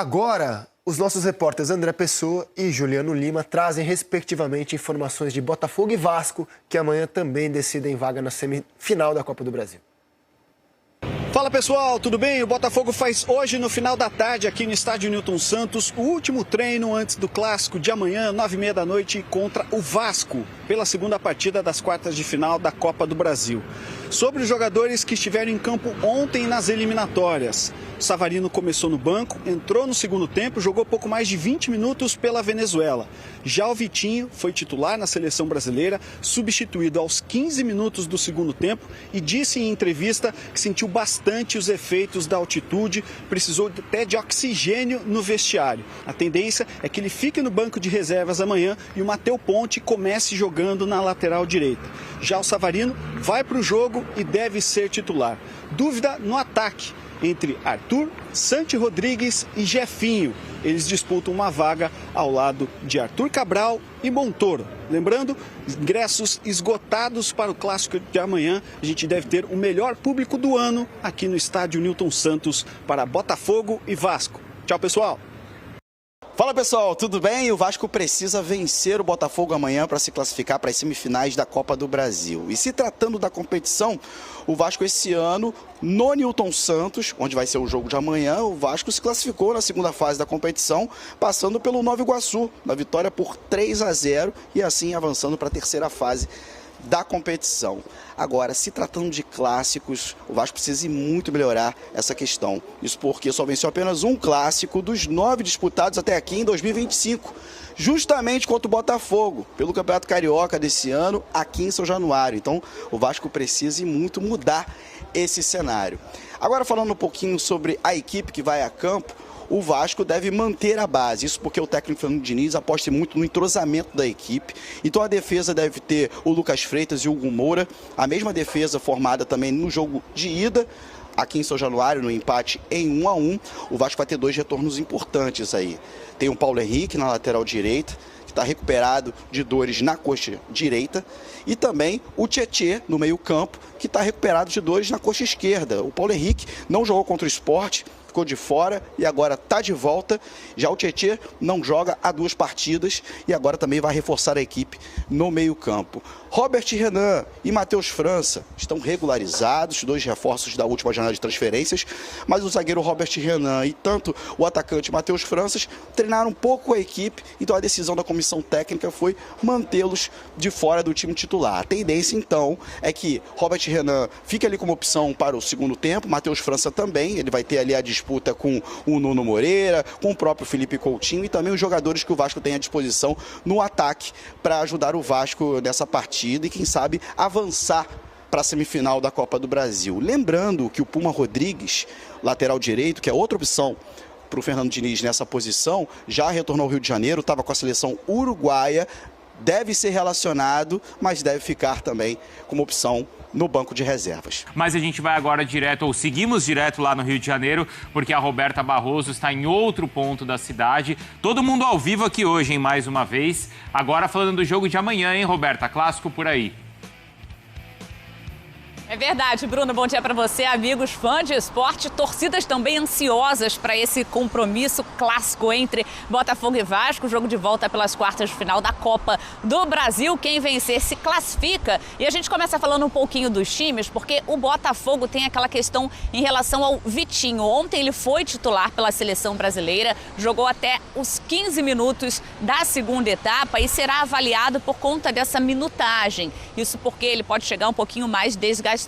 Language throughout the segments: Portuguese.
Agora, os nossos repórteres André Pessoa e Juliano Lima trazem, respectivamente, informações de Botafogo e Vasco, que amanhã também decidem vaga na semifinal da Copa do Brasil. Fala pessoal, tudo bem? O Botafogo faz hoje, no final da tarde, aqui no estádio Newton Santos, o último treino antes do clássico de amanhã, 9h30 da noite, contra o Vasco, pela segunda partida das quartas de final da Copa do Brasil. Sobre os jogadores que estiveram em campo ontem nas eliminatórias. O Savarino começou no banco, entrou no segundo tempo, jogou pouco mais de 20 minutos pela Venezuela. Já o Vitinho foi titular na seleção brasileira, substituído aos 15 minutos do segundo tempo e disse em entrevista que sentiu bastante os efeitos da altitude, precisou até de oxigênio no vestiário. A tendência é que ele fique no banco de reservas amanhã e o Matheus Ponte comece jogando na lateral direita. Já o Savarino vai para o jogo e deve ser titular. Dúvida no ataque entre Arthur, Santi Rodrigues e Jefinho. Eles disputam uma vaga ao lado de Arthur Cabral e Montoro. Lembrando, ingressos esgotados para o clássico de amanhã. A gente deve ter o melhor público do ano aqui no estádio Newton Santos para Botafogo e Vasco. Tchau, pessoal! Fala pessoal, tudo bem? O Vasco precisa vencer o Botafogo amanhã para se classificar para as semifinais da Copa do Brasil. E se tratando da competição, o Vasco esse ano, no Newton Santos, onde vai ser o jogo de amanhã, o Vasco se classificou na segunda fase da competição, passando pelo Nova Iguaçu, na vitória por 3-0 e assim avançando para a terceira fase da competição. Agora, se tratando de clássicos, o Vasco precisa muito melhorar essa questão. Isso porque só venceu apenas um clássico dos 9 disputados até aqui em 2025, justamente contra o Botafogo, pelo Campeonato Carioca desse ano, aqui em São Januário. Então, o Vasco precisa muito mudar esse cenário. Agora, falando um pouquinho sobre a equipe que vai a campo, o Vasco deve manter a base, isso porque o técnico Fernando Diniz aposta muito no entrosamento da equipe. Então a defesa deve ter o Lucas Freitas e o Hugo Moura, a mesma defesa formada também no jogo de ida, aqui em São Januário, no empate em 1-1. O Vasco vai ter 2 retornos importantes aí. Tem o Paulo Henrique na lateral direita, que está recuperado de dores na coxa direita, e também o Tietê no meio-campo, que está recuperado de dores na coxa esquerda. O Paulo Henrique não jogou contra o Sport, ficou de fora e agora está de volta. Já o Tietê não joga há 2 partidas e agora também vai reforçar a equipe no meio-campo. Robert Renan e Matheus França estão regularizados, 2 reforços da última janela de transferências, mas o zagueiro Robert Renan e tanto o atacante Matheus França treinaram um pouco a equipe, então a decisão da comissão técnica foi mantê-los de fora do time titular. A tendência, então, é que Robert Renan fique ali como opção para o segundo tempo, Matheus França também, ele vai ter ali a disputa com o Nuno Moreira, com o próprio Felipe Coutinho e também os jogadores que o Vasco tem à disposição no ataque para ajudar o Vasco nessa partida e, quem sabe, avançar para a semifinal da Copa do Brasil. Lembrando que o Puma Rodrigues, lateral direito, que é outra opção para o Fernando Diniz nessa posição, já retornou ao Rio de Janeiro, estava com a seleção uruguaia, deve ser relacionado, mas deve ficar também como opção no banco de reservas. Mas a gente vai agora direto, ou seguimos direto lá no Rio de Janeiro, porque a Roberta Barroso está em outro ponto da cidade. Todo mundo ao vivo aqui hoje, hein, mais uma vez. Agora falando do jogo de amanhã, hein, Roberta? Clássico por aí. É verdade, Bruno. Bom dia para você, amigos fãs de esporte. Torcidas também ansiosas para esse compromisso clássico entre Botafogo e Vasco. Jogo de volta pelas quartas de final da Copa do Brasil. Quem vencer se classifica. E a gente começa falando um pouquinho dos times, porque o Botafogo tem aquela questão em relação ao Vitinho. Ontem ele foi titular pela seleção brasileira, jogou até os 15 minutos da segunda etapa e será avaliado por conta dessa minutagem. Isso porque ele pode chegar um pouquinho mais desgastado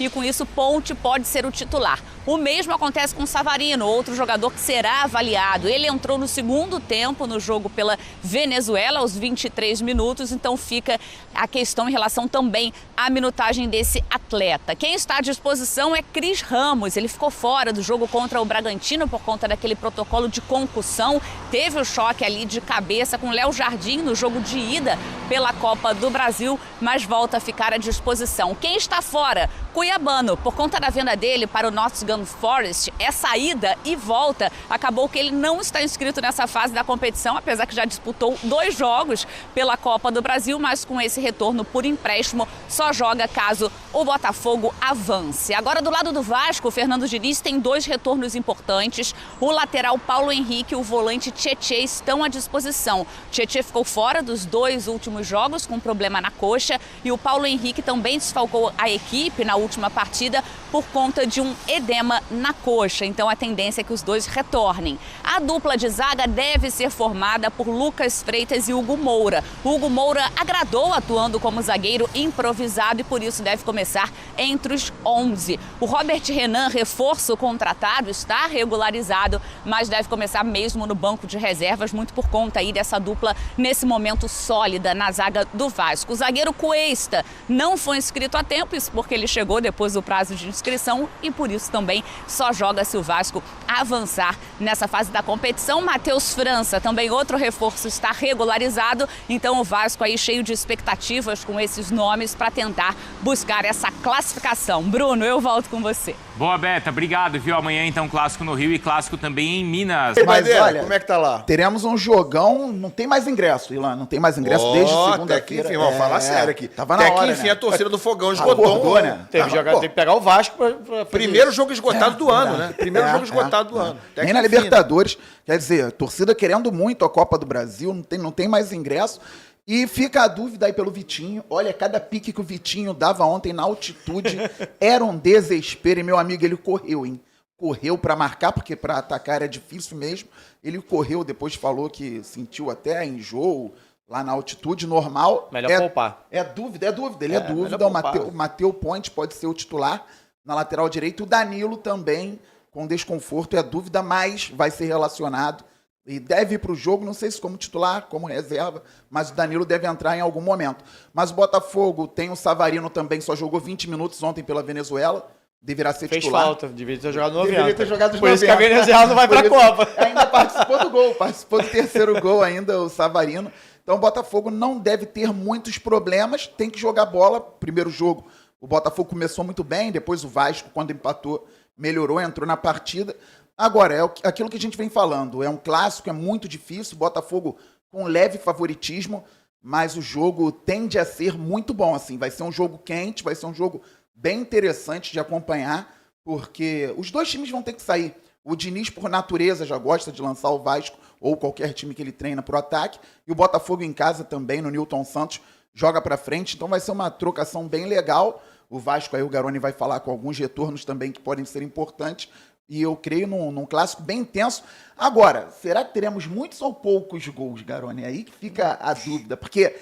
e com isso Ponte pode ser o titular. O mesmo acontece com Savarino, outro jogador que será avaliado. Ele entrou no segundo tempo no jogo pela Venezuela, aos 23 minutos, então fica a questão em relação também à minutagem desse atleta. Quem está à disposição é Cris Ramos, ele ficou fora do jogo contra o Bragantino por conta daquele protocolo de concussão, teve o choque ali de cabeça com Léo Jardim no jogo de ida pela Copa do Brasil, mas volta a ficar à disposição. Quem está fora? cuiabano. Por conta da venda dele para o Nottingham Forest, essa ida e volta acabou que ele não está inscrito nessa fase da competição, apesar que já disputou 2 jogos pela Copa do Brasil, mas com esse retorno por empréstimo só joga caso o Botafogo avance. Agora, do lado do Vasco, o Fernando Diniz tem 2 retornos importantes. O lateral Paulo Henrique e o volante Tietê estão à disposição. Tietê ficou fora dos 2 últimos jogos com problema na coxa e o Paulo Henrique também desfalcou a equipe na última partida por conta de um edema na coxa. Então a tendência é que os 2 retornem. A dupla de zaga deve ser formada por Lucas Freitas e Hugo Moura. O Hugo Moura agradou atuando como zagueiro improvisado e por isso deve começar entre os 11. O Robert Renan, reforço contratado, está regularizado, mas deve começar mesmo no banco de reservas, muito por conta aí dessa dupla nesse momento sólida na zaga do Vasco. O zagueiro Cuesta não foi inscrito a tempo, isso porque ele chegou depois do prazo de inscrição e por isso também só joga se o Vasco avançar nessa fase da competição. Matheus França, também outro reforço, está regularizado, então o Vasco aí cheio de expectativas com esses nomes para tentar buscar essa classificação. Bruno, eu volto com você. Boa, Beta, obrigado, viu? Amanhã então clássico no Rio e clássico também em Minas. Mas olha, como é que tá lá? Teremos um jogão, não tem mais ingresso, Ilan, não tem mais ingresso desde segunda-feira. Até aqui, irmão, fala sério aqui. Tava na até hora, aqui, enfim, né? a torcida do Fogão esgotou. Né? Teve que pegar o Vasco pra Primeiro jogo esgotado do ano, né? Primeiro jogo esgotado do ano. Até Nem que na enfim, Libertadores. Quer dizer, a torcida querendo muito a Copa do Brasil, não tem mais ingresso. E fica a dúvida aí pelo Vitinho. Olha, cada pique que o Vitinho dava ontem na altitude era um desespero. E meu amigo, ele correu, hein? Correu pra marcar, porque pra atacar era difícil mesmo. Ele correu, depois falou que sentiu até enjoo lá na altitude normal. Melhor poupar. É dúvida. Ele é dúvida. melhor O Matheus Ponte pode ser o titular na lateral direita. O Danilo também, com desconforto, é dúvida, mas vai ser relacionado. E deve ir para o jogo, não sei se como titular, como reserva, mas o Danilo deve entrar em algum momento. Mas o Botafogo tem o Savarino também, só jogou 20 minutos ontem pela Venezuela, deverá ser Fez titular. falta, deveria ter jogado no 90. Deveria ter jogado os Por isso que 90. a Venezuela não vai pra Copa. Ainda participou do gol, participou do terceiro gol ainda, o Savarino. Então o Botafogo não deve ter muitos problemas, tem que jogar bola. Primeiro jogo, o Botafogo começou muito bem, depois o Vasco, quando empatou, melhorou, entrou na partida. Agora, é aquilo que a gente vem falando, é um clássico, é muito difícil, o Botafogo com leve favoritismo, mas o jogo tende a ser muito bom, assim, vai ser um jogo quente, vai ser um jogo bem interessante de acompanhar, porque os 2 times vão ter que sair. O Diniz, por natureza, já gosta de lançar o Vasco ou qualquer time que ele treina pro ataque, e o Botafogo em casa também, no Newton Santos, joga pra frente, então vai ser uma trocação bem legal. O Vasco, aí o Garoni vai falar com alguns retornos também que podem ser importantes, e eu creio num clássico bem intenso. Agora, será que teremos muitos ou poucos gols, Garoni? Aí que fica a dúvida, porque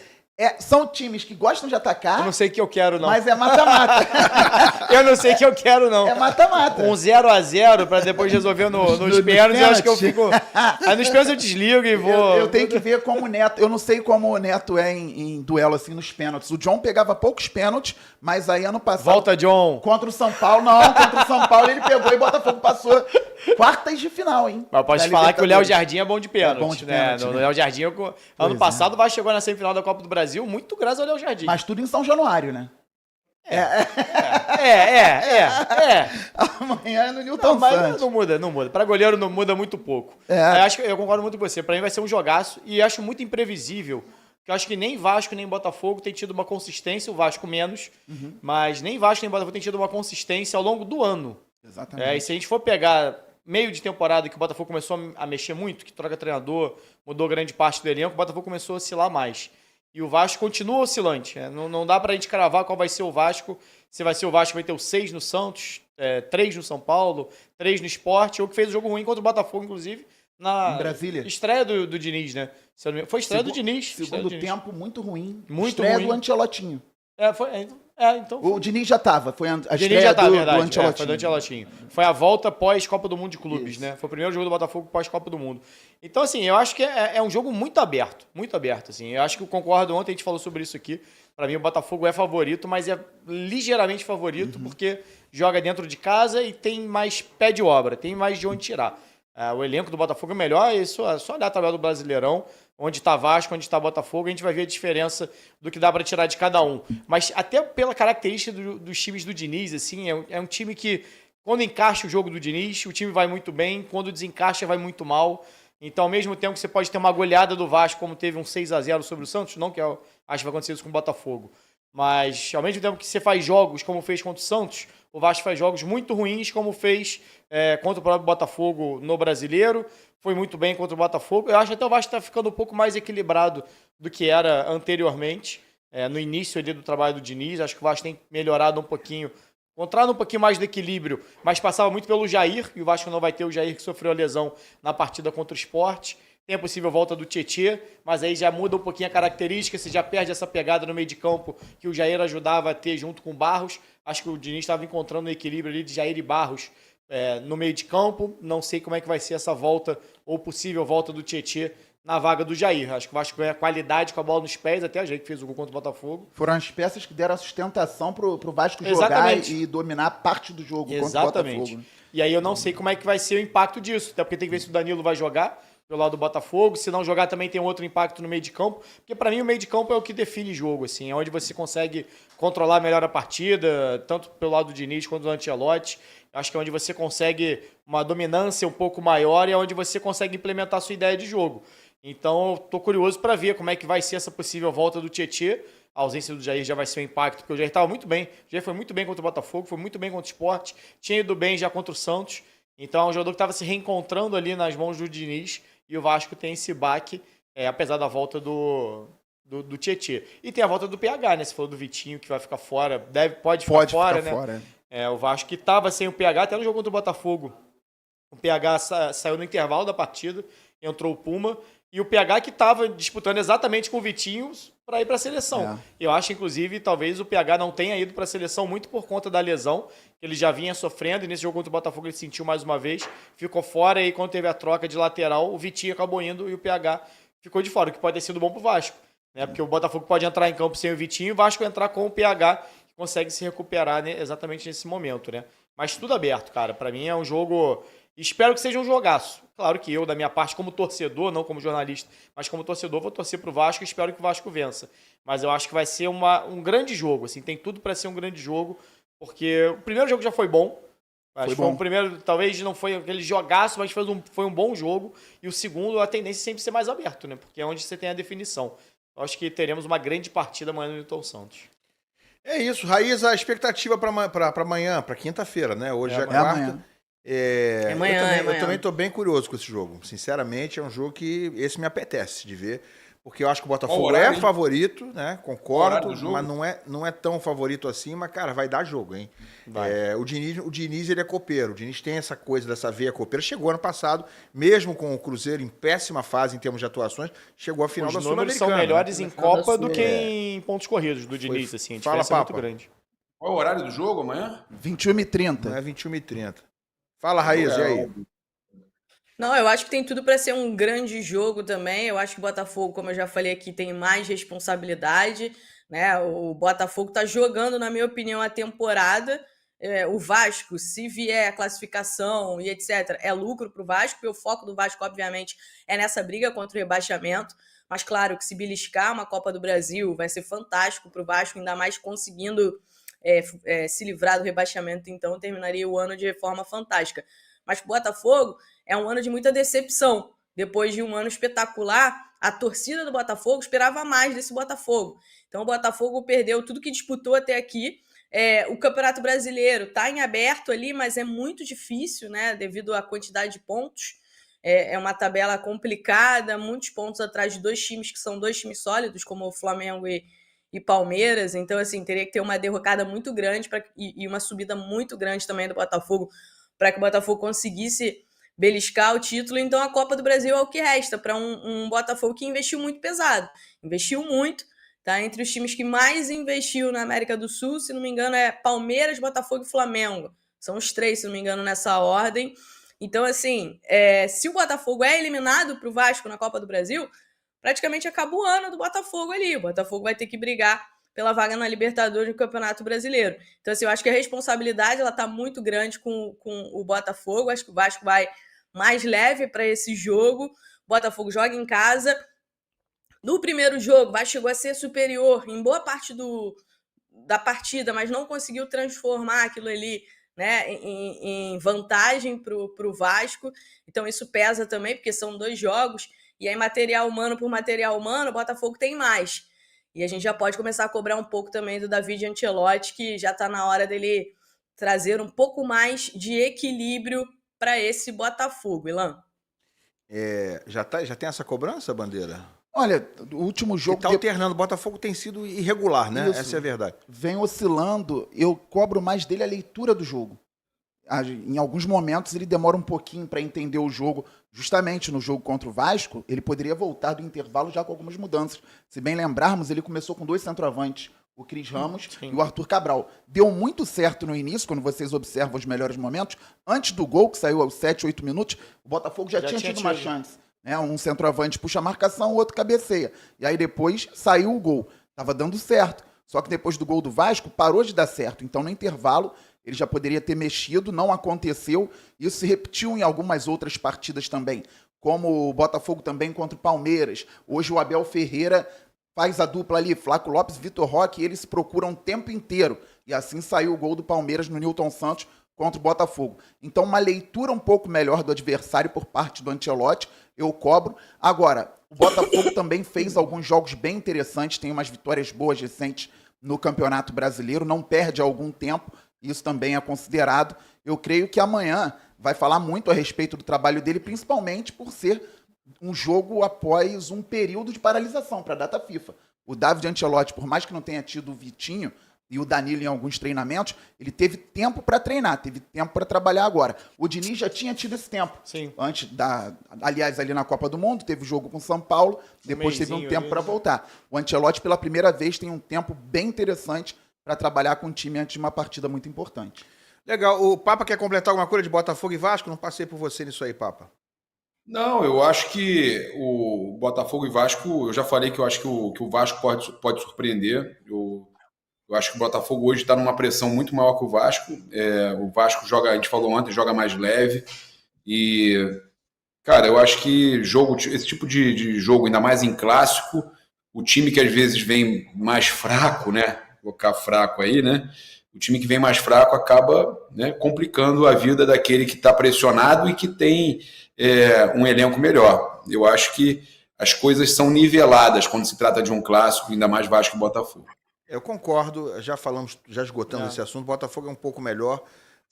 são times que gostam de atacar, Eu não sei o que eu quero, não. mas é mata-mata. Eu não sei o que eu quero, não. É mata-mata. Um 0-0 pra depois resolver nos pênaltis, eu acho que eu fico... Aí nos pênaltis eu desligo e vou... Eu tenho que ver como o Neto... Eu não sei como o Neto é em duelo, assim, nos pênaltis. O John pegava poucos pênaltis, mas aí ano passado... Volta, John. Contra o São Paulo, não. Contra o São Paulo ele pegou e o Botafogo passou quartas de final, hein? Mas pode Da falar que o Léo Libertadores. Jardim é bom de pênalti, É bom de né? pênalti, No né? Léo Jardim, ano passado o Vasco chegou na semifinal da Copa do Brasil, muito graças ao Léo Jardim. Mas tudo em São Januário, né? Amanhã é no Newton Não, mas Santos. não muda. Pra goleiro não muda muito pouco. Eu concordo muito com você. Pra mim vai ser um jogaço e acho muito imprevisível. Que eu acho que nem Vasco nem Botafogo tem tido uma consistência, o Vasco menos, mas nem Vasco nem Botafogo tem tido uma consistência ao longo do ano. Exatamente. E se a gente for pegar meio de temporada que o Botafogo começou a mexer muito, que troca treinador, mudou grande parte do elenco, o Botafogo começou a oscilar mais. E o Vasco continua oscilante. Não dá pra gente cravar qual vai ser o Vasco. Se vai ser o Vasco, vai ter o 6 no Santos, 3 no São Paulo, 3 no Sport, ou que fez o jogo ruim contra o Botafogo, inclusive, na Em Brasília. estreia do Diniz, né? Foi estreia do Diniz. Segundo tempo, muito ruim. Muito Estreia ruim. do Ancelotinho. Então... O Diniz já tava. Foi a O Diniz estreia já tá, do verdade. Ancelotinho. Foi do Ancelotinho. Foi a volta pós-Copa do Mundo de Clubes, né? Foi o primeiro jogo do Botafogo pós-Copa do Mundo. Então, assim, eu acho que é um jogo muito aberto. Muito aberto, assim. Eu acho que eu concordo, ontem a gente falou sobre isso aqui. Pra mim, o Botafogo é favorito, mas é ligeiramente favorito, porque joga dentro de casa e tem mais pé de obra, tem mais de onde tirar. O elenco do Botafogo é melhor, isso é só olhar a tabela do Brasileirão, onde está Vasco, onde está Botafogo, a gente vai ver a diferença do que dá para tirar de cada um. Mas até pela característica dos times do Diniz, assim, é um time que, quando encaixa o jogo do Diniz, o time vai muito bem, quando desencaixa vai muito mal. Então, ao mesmo tempo que você pode ter uma goleada do Vasco, como teve um 6-0 sobre o Santos, não que eu acho que vai acontecer isso com o Botafogo, mas ao mesmo tempo que você faz jogos como fez contra o Santos, o Vasco faz jogos muito ruins, como fez contra o próprio Botafogo no Brasileiro, foi muito bem contra o Botafogo. Eu acho que até o Vasco está ficando um pouco mais equilibrado do que era anteriormente, no início ali do trabalho do Diniz. Acho que o Vasco tem melhorado um pouquinho, encontrado um pouquinho mais de equilíbrio, mas passava muito pelo Jair, e o Vasco não vai ter o Jair que sofreu a lesão na partida contra o Sport. Tem a possível volta do Tietê, mas aí já muda um pouquinho a característica, você já perde essa pegada no meio de campo que o Jair ajudava a ter junto com o Barros. Acho que o Diniz estava encontrando um equilíbrio ali de Jair e Barros no meio de campo. Não sei como é que vai ser essa volta, ou possível volta do Tietê na vaga do Jair. Acho que o Vasco ganha qualidade com a bola nos pés, até a gente que fez o gol contra o Botafogo. Foram as peças que deram a sustentação pro Vasco jogar Exatamente. e dominar parte do jogo contra o Exatamente. Botafogo. E aí eu não sei como é que vai ser o impacto disso, até porque tem que ver se o Danilo vai jogar pelo lado do Botafogo. Se não jogar, também tem outro impacto no meio de campo, porque para mim o meio de campo é o que define jogo, assim, é onde você consegue controlar melhor a partida, tanto pelo lado do Diniz quanto do Ancelotti. Acho que é onde você consegue uma dominância um pouco maior e é onde você consegue implementar a sua ideia de jogo. Então, eu tô curioso para ver como é que vai ser essa possível volta do Tietê. A ausência do Jair já vai ser um impacto, porque o Jair estava muito bem. O Jair foi muito bem contra o Botafogo, foi muito bem contra o Sport, tinha ido bem já contra o Santos. Então, é um jogador que estava se reencontrando ali nas mãos do Diniz, e o Vasco tem esse baque, apesar da volta do Tietê. E tem a volta do PH, né? Você falou do Vitinho, que vai ficar fora, pode ficar fora, né? O Vasco que estava sem o PH, até no jogo contra o Botafogo. O PH saiu no intervalo da partida, entrou o Puma, e o PH que estava disputando exatamente com o Vitinho para ir para a seleção. Eu acho, inclusive, talvez o PH não tenha ido para a seleção muito por conta da lesão, que ele já vinha sofrendo, e nesse jogo contra o Botafogo ele sentiu mais uma vez, ficou fora, e quando teve a troca de lateral, o Vitinho acabou indo e o PH ficou de fora, o que pode ter sido bom para o Vasco, né? Porque o Botafogo pode entrar em campo sem o Vitinho e o Vasco entrar com o PH, que consegue se recuperar, né, exatamente nesse momento, né? Mas tudo aberto, cara. Para mim é um jogo... Espero que seja um jogaço. Claro que eu, da minha parte, como torcedor, não como jornalista, mas como torcedor, vou torcer pro Vasco e espero que o Vasco vença. Mas eu acho que vai ser um grande jogo, assim, tem tudo para ser um grande jogo, porque o primeiro jogo já foi bom. Acho que foi um primeiro, talvez não foi aquele jogaço, mas foi um bom jogo. E o segundo, a tendência é sempre ser mais aberto, né? Porque é onde você tem a definição. Eu acho que teremos uma grande partida amanhã no Newton Santos. É isso, Raiz, a expectativa para amanhã, para quinta-feira, né? Hoje é quarta. Amanhã. Eu também estou bem curioso com esse jogo. Sinceramente, é um jogo que esse me apetece de ver, porque eu acho que o Botafogo é favorito, né? Concordo, mas não é tão favorito assim, mas, cara, vai dar jogo, hein? O Diniz, ele é copeiro. O Diniz tem essa coisa dessa veia copeira. Chegou ano passado, mesmo com o Cruzeiro em péssima fase em termos de atuações, chegou à final da Sul-Americana. Os números são melhores em Copa do que em pontos corridos do Diniz, assim. A diferença é muito grande. Qual é o horário do jogo amanhã? 21h30. Não é 21h30. Fala, Raiz, e aí? Não, eu acho que tem tudo para ser um grande jogo também. Eu acho que o Botafogo, como eu já falei aqui, tem mais responsabilidade, né? O Botafogo tá jogando, na minha opinião, a temporada. O Vasco, se vier a classificação e etc., é lucro para o Vasco, e o foco do Vasco, obviamente, é nessa briga contra o rebaixamento. Mas, claro, que se beliscar uma Copa do Brasil vai ser fantástico para o Vasco, ainda mais conseguindo se livrar do rebaixamento, então terminaria o ano de forma fantástica. Mas para o Botafogo é um ano de muita decepção. Depois de um ano espetacular, a torcida do Botafogo esperava mais desse Botafogo. Então o Botafogo perdeu tudo que disputou até aqui. O Campeonato Brasileiro está em aberto ali, mas é muito difícil, né, devido à quantidade de pontos. É uma tabela complicada, muitos pontos atrás de dois times que são dois times sólidos, como o Flamengo e Palmeiras. Então, assim, teria que ter uma derrocada muito grande e uma subida muito grande também do Botafogo para que o Botafogo conseguisse beliscar o título. Então, a Copa do Brasil é o que resta para um Botafogo que investiu muito pesado. Investiu muito, tá? Entre os times que mais investiu na América do Sul, se não me engano, é Palmeiras, Botafogo e Flamengo. São os três, se não me engano, nessa ordem. Então, assim, se o Botafogo é eliminado para o Vasco na Copa do Brasil, praticamente acaba o ano do Botafogo ali. O Botafogo vai ter que brigar pela vaga na Libertadores do Campeonato Brasileiro. Então, assim, eu acho que a responsabilidade está muito grande com o Botafogo. Acho que o Vasco vai mais leve para esse jogo. Botafogo joga em casa. No primeiro jogo, o Vasco chegou a ser superior em boa parte da partida, mas não conseguiu transformar aquilo ali, né, em vantagem para o Vasco. Então isso pesa também, porque são 2 jogos. E aí, material humano por material humano, o Botafogo tem mais. E a gente já pode começar a cobrar um pouco também do David Ancelotti, que já está na hora dele trazer um pouco mais de equilíbrio para esse Botafogo, Ilan. Já tem essa cobrança, Bandeira? Olha, o último jogo... Está alternando, o Botafogo tem sido irregular, né? Isso. Essa é a verdade. Vem oscilando, eu cobro mais dele a leitura do jogo. Em alguns momentos ele demora um pouquinho para entender o jogo. Justamente no jogo contra o Vasco, ele poderia voltar do intervalo já com algumas mudanças. Se bem lembrarmos, ele começou com 2 centroavantes, o Cris Ramos e o Arthur Cabral. Deu muito certo no início, quando vocês observam os melhores momentos. Antes do gol, que saiu aos 7, 8 minutos, o Botafogo já tinha tido uma chance. Um centroavante puxa a marcação, o outro cabeceia. E aí depois saiu o gol. Estava dando certo. Só que depois do gol do Vasco, parou de dar certo. Então, no intervalo, ele já poderia ter mexido, não aconteceu. Isso se repetiu em algumas outras partidas também, como o Botafogo também contra o Palmeiras. Hoje o Abel Ferreira faz a dupla ali, Flaco Lopes e Vitor Roque, e eles se procuram o tempo inteiro. E assim saiu o gol do Palmeiras no Nilton Santos contra o Botafogo. Então, uma leitura um pouco melhor do adversário por parte do Ancelotti, eu cobro. Agora, o Botafogo também fez alguns jogos bem interessantes, tem umas vitórias boas recentes no Campeonato Brasileiro, não perde há algum tempo, isso também é considerado. Eu creio que amanhã vai falar muito a respeito do trabalho dele, principalmente por ser um jogo após um período de paralisação para a data FIFA. O David Ancelotti, por mais que não tenha tido o Vitinho e o Danilo em alguns treinamentos, ele teve tempo para treinar, teve tempo para trabalhar agora. O Diniz já tinha tido esse tempo. Sim. Aliás, ali na Copa do Mundo, teve o jogo com São Paulo, depois teve um tempo para voltar. O Ancelotti, pela primeira vez, tem um tempo bem interessante para trabalhar com o time antes de uma partida muito importante. Legal. O Papa quer completar alguma coisa de Botafogo e Vasco? Não passei por você nisso aí, Papa. Não, eu acho que o Botafogo e Vasco, eu já falei que eu acho que o Vasco pode surpreender. Eu acho que o Botafogo hoje está numa pressão muito maior que o Vasco. O Vasco joga, a gente falou ontem, joga mais leve. E, cara, eu acho que esse tipo de jogo, ainda mais em clássico, o time que às vezes vem mais fraco, né? Vou colocar fraco aí, né? O time que vem mais fraco acaba, né, complicando a vida daquele que está pressionado e que tem um elenco melhor. Eu acho que as coisas são niveladas quando se trata de um clássico, ainda mais Vasco e Botafogo. Eu concordo, já esgotamos esse assunto. O Botafogo é um pouco melhor,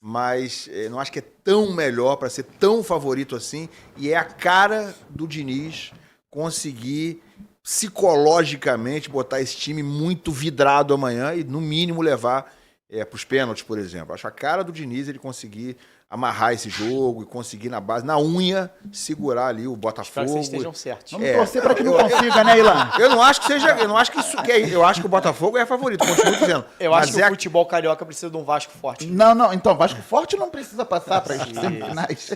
mas não acho que é tão melhor para ser tão favorito assim. E é a cara do Diniz conseguir psicologicamente botar esse time muito vidrado amanhã e, no mínimo, levar para os pênaltis, por exemplo. Acho a cara do Diniz ele conseguir amarrar esse jogo e conseguir na base, na unha, segurar ali o Botafogo. Espero que vocês estejam certos. Vamos torcer para que não consiga, né, Ilan? Eu não acho que seja, eu acho que o Botafogo é favorito, continuo dizendo. Eu acho que o futebol carioca precisa de um Vasco forte. Não, então, Vasco forte não precisa passar para as semifinais.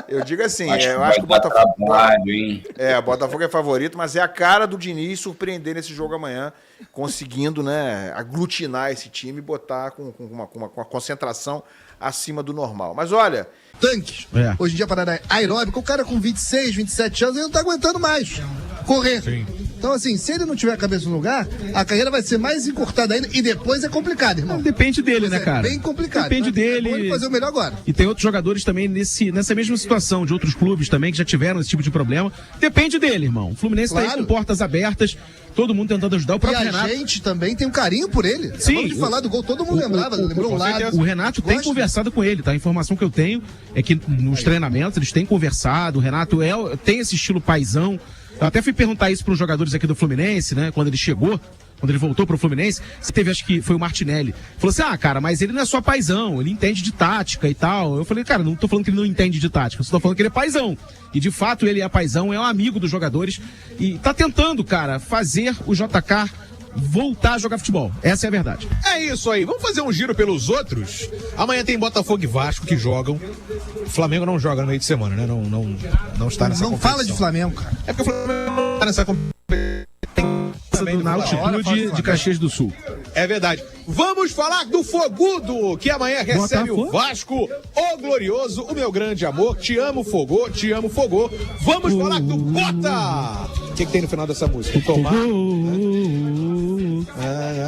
Eu digo assim, eu acho que o Botafogo... o Botafogo é favorito, mas é a cara do Diniz surpreender nesse jogo amanhã, conseguindo, né, aglutinar esse time e botar com uma concentração acima do normal. Mas olha... Tanques. Hoje em dia, para aeróbico, o cara com 26, 27 anos, ele não tá aguentando mais correr. Sim. Então, assim, se ele não tiver a cabeça no lugar, a carreira vai ser mais encurtada ainda e depois é complicado, irmão. Depende dele, né, cara? É bem complicado. Depende dele. Pode fazer o melhor agora. E tem outros jogadores também nessa mesma situação, de outros clubes também, que já tiveram esse tipo de problema. Depende dele, irmão. O Fluminense tá aí com portas abertas, todo mundo tentando ajudar. O próprio Renato. A gente também tem um carinho por ele. Sim. Acabamos de falar do gol, todo mundo lembrou um lado. O Renato tem conversado com ele, tá? A informação que eu tenho é que nos treinamentos eles têm conversado. O Renato tem esse estilo paizão. Eu até fui perguntar isso para os jogadores aqui do Fluminense, né? Quando ele chegou, quando ele voltou pro Fluminense, teve, acho que foi o Martinelli. Falou assim, cara, mas ele não é só paizão, ele entende de tática e tal. Eu falei, cara, não tô falando que ele não entende de tática, só tô falando que ele é paizão. E de fato ele é paizão, é um amigo dos jogadores e tá tentando, cara, fazer o JK voltar a jogar futebol. Essa é a verdade. É isso aí. Vamos fazer um giro pelos outros. Amanhã tem Botafogo e Vasco que jogam. O Flamengo não joga no meio de semana, né? Não está nessa competição. Não fala de Flamengo, cara. É porque o Flamengo não está nessa competição. Na altitude de Caxias do Sul. É verdade. Vamos falar do Fogudo, que amanhã recebe o Vasco, o glorioso, o meu grande amor. Te amo, Fogô, te amo, Fogô. Vamos falar do Bota! O que tem no final dessa música? Tomar.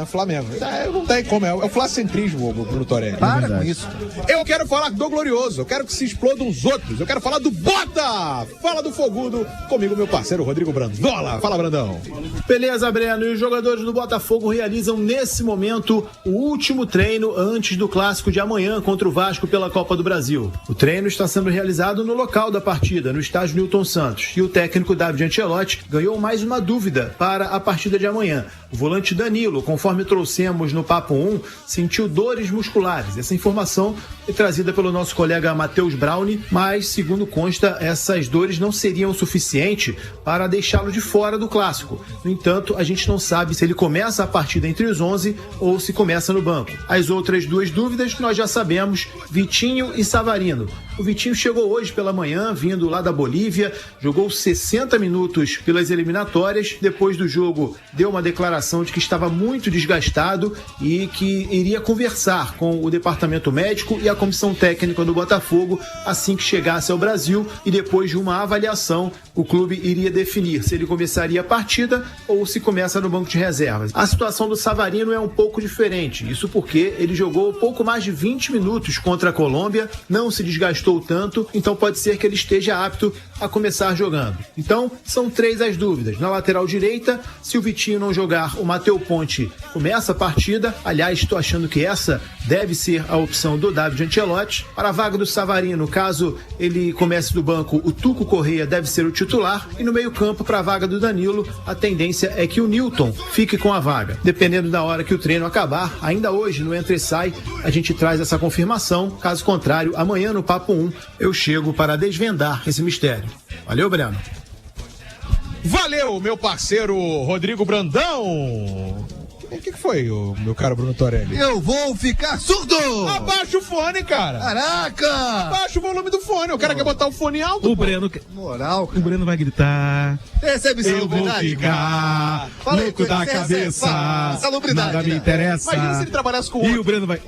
Flamengo. Não tem como, é o flacentrismo, Bruno Torelli. Para com isso. Eu quero falar do glorioso, eu quero que se explodam os outros. Eu quero falar do Bota! Fala do Fogudo, comigo meu parceiro Rodrigo Brandola. Fala, Brandão. Beleza, Breno. E os jogadores do Botafogo realizam nesse momento o último treino antes do clássico de amanhã contra o Vasco pela Copa do Brasil. O treino está sendo realizado no local da partida, no estádio Newton Santos. E o técnico David Ancelotti ganhou mais uma dúvida para a partida de amanhã. O volante Danilo, conforme trouxemos no Papo 1, sentiu dores musculares. Essa informação foi trazida pelo nosso colega Matheus Braune, mas, segundo consta, essas dores não seriam o suficiente para deixá-lo de fora do clássico. No entanto, a gente não sabe se ele começa a partida entre os 11 ou se começa no banco. As outras duas dúvidas nós já sabemos, Vitinho e Savarino. O Vitinho chegou hoje pela manhã, vindo lá da Bolívia, jogou 60 minutos pelas eliminatórias. Depois do jogo, deu uma declaração de que estava muito desgastado e que iria conversar com o departamento médico e a comissão técnica do Botafogo assim que chegasse ao Brasil, e depois de uma avaliação, o clube iria definir se ele começaria a partida ou se começa no banco de reservas. A situação do Savarino é um pouco diferente, isso porque ele jogou pouco mais de 20 minutos contra a Colômbia, não se desgastou tanto, então pode ser que ele esteja apto a começar jogando. Então, são 3 as dúvidas. Na lateral direita, se o Vitinho não jogar, o Matheus Ponte começa a partida. Aliás, estou achando que essa deve ser a opção do David Ancelotti. Para a vaga do Savarino, caso ele comece do banco, o Tuco Correia deve ser o titular. E no meio-campo, para a vaga do Danilo, a tendência é que o Newton fique com a vaga. Dependendo da hora que o treino acabar, ainda hoje no Entra e Sai, a gente traz essa confirmação. Caso contrário, amanhã no Papo 1, eu chego para desvendar esse mistério. Valeu, Breno. Valeu, meu parceiro Rodrigo Brandão. O que foi, meu caro Bruno Torelli? Eu vou ficar surdo! Abaixa o fone, cara! Caraca! Abaixa o volume do fone. O cara quer botar o fone alto. O Breno... Moral, cara. O Breno vai gritar... Recebe eu vou ficar louco da cabeça. Salubridade. Nada me interessa. Imagina se ele trabalhasse com o outro. E o Breno vai...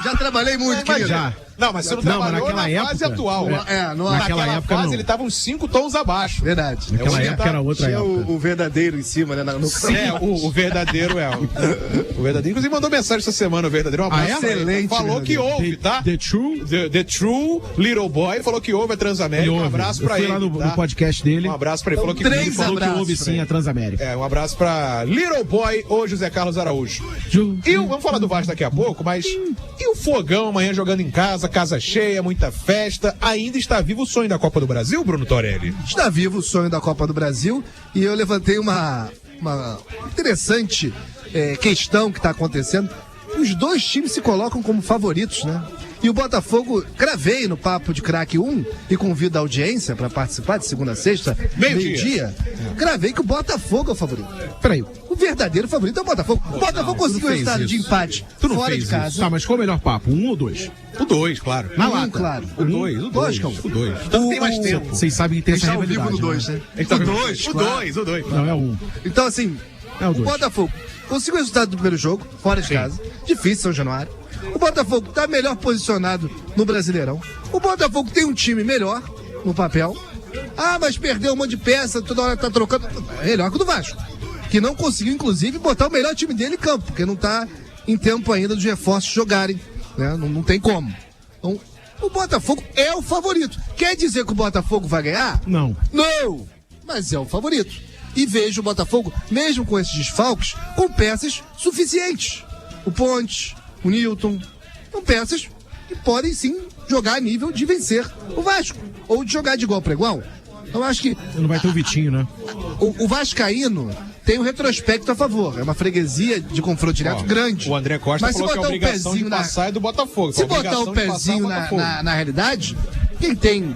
Já trabalhei muito, querido. Já. Não, mas você não trabalhou naquela na fase época, atual. Naquela época fase não. ele tava uns 5 tons abaixo. Verdade. Naquela época era outra Tinha época. o verdadeiro em cima, né? O verdadeiro é. O verdadeiro, inclusive, mandou mensagem essa semana. O verdadeiro, um abraço. Excelente. Falou que ouve, tá? The True Little Boy falou que ouve a Transamérica. Um abraço pra ele. Eu fui lá no podcast dele. Um abraço pra ele. Falou que ele falou que ouve sim a Transamérica. Um abraço pra Little Boy ou José Carlos Araújo. E vamos falar do Vasco daqui a pouco, mas e o Fogão amanhã jogando em casa, casa cheia, muita festa? Ainda está vivo o sonho da Copa do Brasil, Bruno Torelli? Está vivo o sonho da Copa do Brasil, e eu levantei uma interessante questão que está acontecendo. Os dois times se colocam como favoritos, né? E o Botafogo, cravei no Papo de Craque 1 e convido a audiência para participar de segunda a sexta, meio-dia. Cravei que o Botafogo é o favorito. Peraí. O verdadeiro favorito é o Botafogo. O Botafogo conseguiu o resultado de empate fora de casa. Isso. Tá, mas qual o melhor papo? 1 ou 2? O 2, claro. Na lata. Claro. O 2. Lógico. O 2. Então tem mais tempo. Vocês sabem que tem essa rivalidade. Vivo no 2, né? O 2. Não, é o 1. Então, assim, o Botafogo conseguiu o resultado do primeiro jogo, fora de casa. Difícil, São Januário. O Botafogo está melhor posicionado no Brasileirão. O Botafogo tem um time melhor no papel. Ah, mas perdeu um monte de peça, toda hora tá trocando. É melhor que o do Vasco, que não conseguiu, inclusive, botar o melhor time dele em campo, porque não tá em tempo ainda dos reforços jogarem, né? Não tem como. Então, o Botafogo é o favorito. Quer dizer que o Botafogo vai ganhar? Não. Não! Mas é o favorito. E vejo o Botafogo, mesmo com esses desfalques, com peças suficientes. O Ponte, o Newton, são peças que podem sim jogar a nível de vencer o Vasco, ou de jogar de igual para igual. Eu acho que... Não vai ter o Vitinho, né? O vascaíno tem um retrospecto a favor. É uma freguesia de confronto direto grande. O André Costa mas falou que a obrigação de passar é do Botafogo. Se botar o pezinho na realidade, quem tem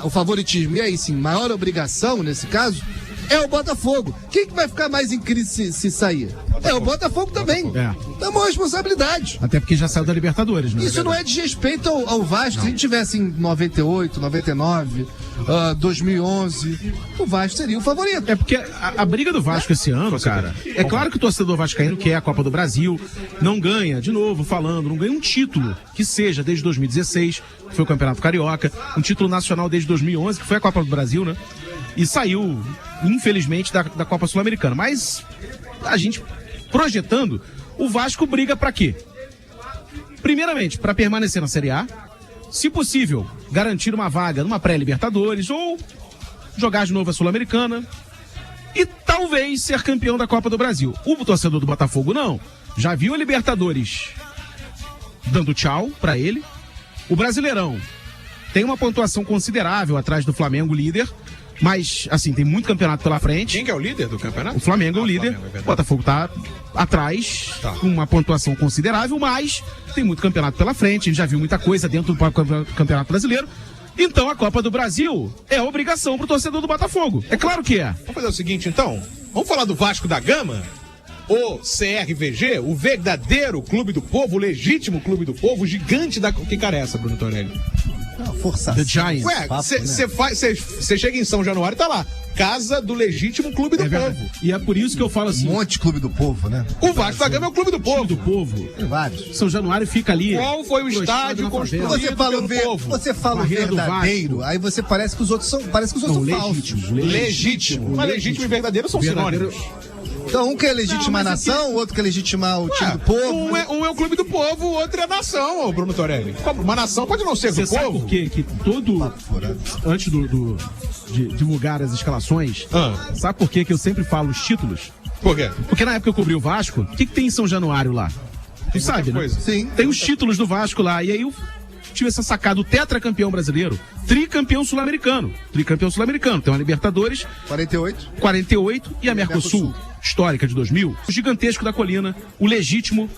o favoritismo, e aí sim, maior obrigação nesse caso, é o Botafogo. Quem que vai ficar mais em crise se sair? É o Botafogo também. É uma responsabilidade. Até porque já saiu da Libertadores, né? Isso não é desrespeito ao Vasco. Se a gente tivesse em 98, 99, 2011, o Vasco seria o favorito. É porque a briga do Vasco esse ano, cara, é claro que o torcedor vascaíno quer a Copa do Brasil, não ganha, de novo falando, não ganha um título que seja desde 2016, que foi o Campeonato Carioca, um título nacional desde 2011, que foi a Copa do Brasil, né? E saiu, infelizmente, da Copa Sul-Americana. Mas a gente projetando, o Vasco briga pra quê? Primeiramente, pra permanecer na Série A, se possível, garantir uma vaga numa pré-Libertadores ou jogar de novo a Sul-Americana e talvez ser campeão da Copa do Brasil. O torcedor do Botafogo não. Já viu a Libertadores dando tchau pra ele. O Brasileirão tem uma pontuação considerável atrás do Flamengo, líder. Mas, assim, tem muito campeonato pela frente. Quem que é o líder do campeonato? O Flamengo é o líder. O Botafogo tá atrás, com uma pontuação considerável, mas tem muito campeonato pela frente. A gente já viu muita coisa dentro do Campeonato Brasileiro. Então, a Copa do Brasil é obrigação pro torcedor do Botafogo. É claro que é. Vamos fazer o seguinte, então. Vamos falar do Vasco da Gama? O CRVG, o verdadeiro clube do povo, o legítimo clube do povo, o gigante da... Que cara é essa, Bruno Torelli? Força. The Giants. Ué, você chega em São Januário e tá lá. Casa do legítimo clube do povo. E é por isso que eu falo assim. Um monte de clube do povo, né? O Vasco da Gama é o clube do povo. Do povo. Tem vários. São Januário fica ali. Qual foi o estádio construído pelo povo? Você fala verdadeiro, aí você parece que os outros são falsos. Legítimo. Mas legítimo e verdadeiro são sinônimos. Então, um quer legitimar a nação, o outro quer legitimar o time do povo. Um é o clube do povo, o outro é a nação, Bruno Torelli. Uma nação pode não ser do povo. Você sabe por quê? Que todo... Antes de divulgar as escalações, sabe por quê que eu sempre falo os títulos? Por quê? Porque na época eu cobri o Vasco, o que tem em São Januário lá? Tu sabe, né? Sim. Tem os títulos do Vasco lá, e aí eu tive essa sacada, o tetracampeão brasileiro, tricampeão sul-americano. Tem uma Libertadores... 48 e a Mercosul. Histórica de 2000, o gigantesco da colina, o legítimo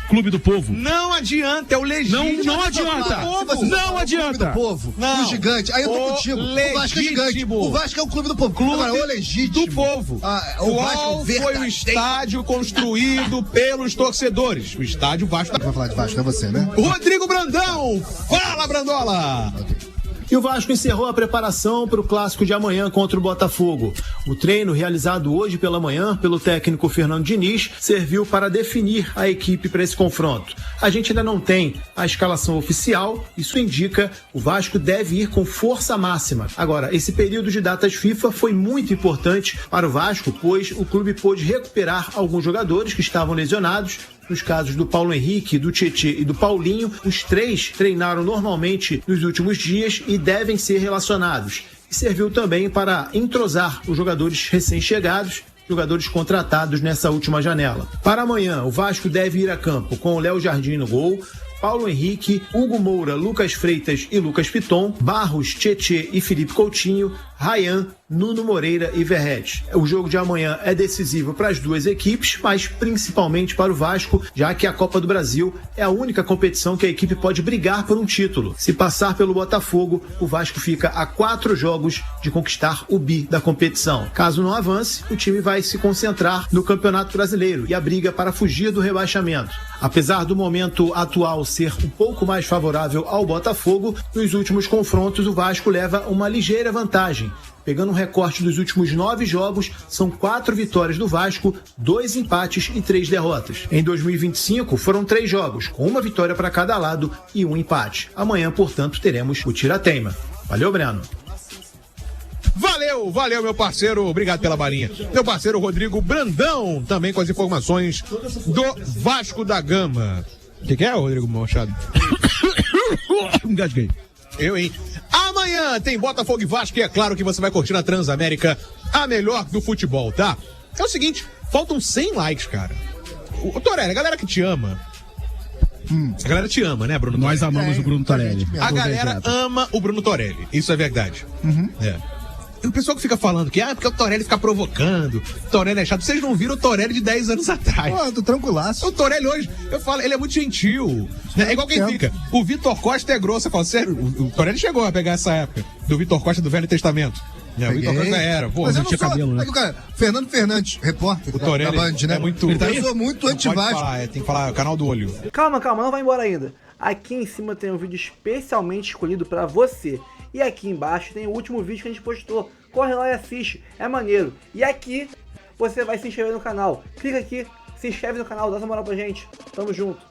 clube do povo. Não adianta, é o legítimo. Não adianta. Não adianta. Do povo, o gigante. Aí eu tô contigo. O Vasco é gigante. O Vasco é o clube do povo. Clube o legítimo. Do povo. Qual foi o estádio construído pelos torcedores? O estádio Vasco. Vai falar de Vasco, é você, né? Rodrigo Brandão. Fala, Brandola. E o Vasco encerrou a preparação para o clássico de amanhã contra o Botafogo. O treino realizado hoje pela manhã pelo técnico Fernando Diniz serviu para definir a equipe para esse confronto. A gente ainda não tem a escalação oficial, isso indica o Vasco deve ir com força máxima. Agora, esse período de datas FIFA foi muito importante para o Vasco, pois o clube pôde recuperar alguns jogadores que estavam lesionados. Nos casos do Paulo Henrique, do Tietê e do Paulinho, os três treinaram normalmente nos últimos dias e devem ser relacionados. E serviu também para entrosar os jogadores recém-chegados, jogadores contratados nessa última janela. Para amanhã, o Vasco deve ir a campo com o Léo Jardim no gol, Paulo Henrique, Hugo Moura, Lucas Freitas e Lucas Piton, Barros, Tietê e Felipe Coutinho, Ryan, Nuno Moreira e Verrete. O jogo de amanhã é decisivo para as duas equipes, mas principalmente para o Vasco, já que a Copa do Brasil é a única competição que a equipe pode brigar por um título. Se passar pelo Botafogo, o Vasco fica a 4 jogos de conquistar o bi da competição. Caso não avance, o time vai se concentrar no Campeonato Brasileiro e a briga para fugir do rebaixamento. Apesar do momento atual ser um pouco mais favorável ao Botafogo, nos últimos confrontos o Vasco leva uma ligeira vantagem. Pegando um recorte dos últimos 9 jogos, são 4 vitórias do Vasco, 2 empates e 3 derrotas. Em 2025, foram 3 jogos, com uma vitória para cada lado e um empate. Amanhã, portanto, teremos o tira-teima. Valeu, Breno. Valeu, meu parceiro. Obrigado pela balinha. Meu parceiro Rodrigo Brandão, também com as informações do Vasco da Gama. O que é, Rodrigo Machado? Engasguei. Eu, hein? Amanhã tem Botafogo e Vasco e é claro que você vai curtir na Transamérica a melhor do futebol, tá? É o seguinte, faltam 100 likes, cara. O Torelli, a galera que te ama... A galera te ama, né, Bruno Torelli? Nós amamos o Bruno Torelli. A galera ama o Bruno Torelli, isso é verdade. É. E o pessoal que fica falando que, porque o Torelli fica provocando, o Torelli é chato. Vocês não viram o Torelli de 10 anos atrás. Pô, tô tranquilaço. O Torelli hoje, eu falo, ele é muito gentil. É igual quem fica. O Vitor Costa é grosso. Eu falo, sério, o Torelli chegou a pegar essa época do Vitor Costa do Velho Testamento. É, Vitor Costa era, pô, mas eu não tinha cabelo, né? Aí, cara, Fernando Fernandes, repórter O Torelli da Band, né? é muito... Eu sou muito anti-Vasco. Tem que falar, é o canal do olho. Calma, não vai embora ainda. Aqui em cima tem um vídeo especialmente escolhido pra você. E aqui embaixo tem o último vídeo que a gente postou. Corre lá e assiste, é maneiro. E aqui você vai se inscrever no canal. Clica aqui, se inscreve no canal, dá essa moral pra gente. Tamo junto.